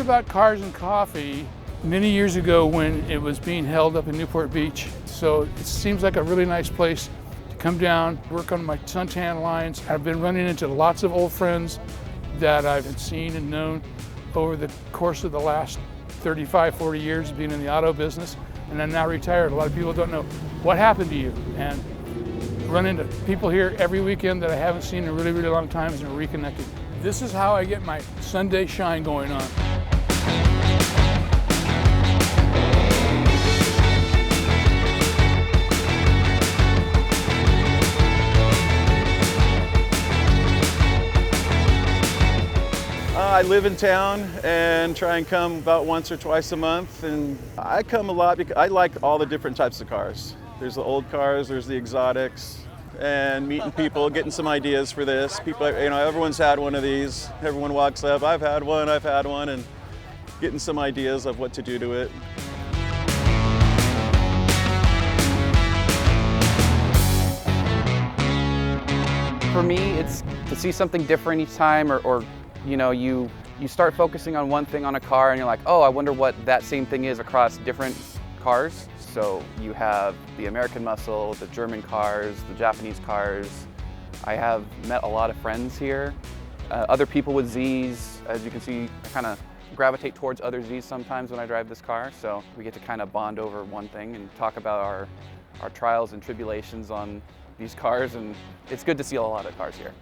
about Cars and Coffee many years ago when it was being held up in Newport Beach. So it seems like a really nice place to come down, work on my suntan lines. I've been running into lots of old friends that I've seen and known over the course of the last 35, 40 years of being in the auto business. And I'm now retired. A lot of people don't know what happened to you. And run into people here every weekend that I haven't seen in a really, really long time and are reconnected. This is how I get my Sunday shine going on. I live in town and try and come about once or twice a month, and I come a lot because I like all the different types of cars. There's the old cars, there's the exotics, and meeting people, getting some ideas for this. People, everyone's had one of these. Everyone walks up, I've had one, and getting some ideas of what to do to it. For me, it's to see something different each time, or you start focusing on one thing on a car and you're like, oh, I wonder what that same thing is across different cars. So you have the American muscle, the German cars, the Japanese cars. I have met a lot of friends here, other people with Zs. As you can see, I kind of gravitate towards other Zs sometimes when I drive this car. So we get to kind of bond over one thing and talk about our trials and tribulations on these cars, and it's good to see a lot of cars here.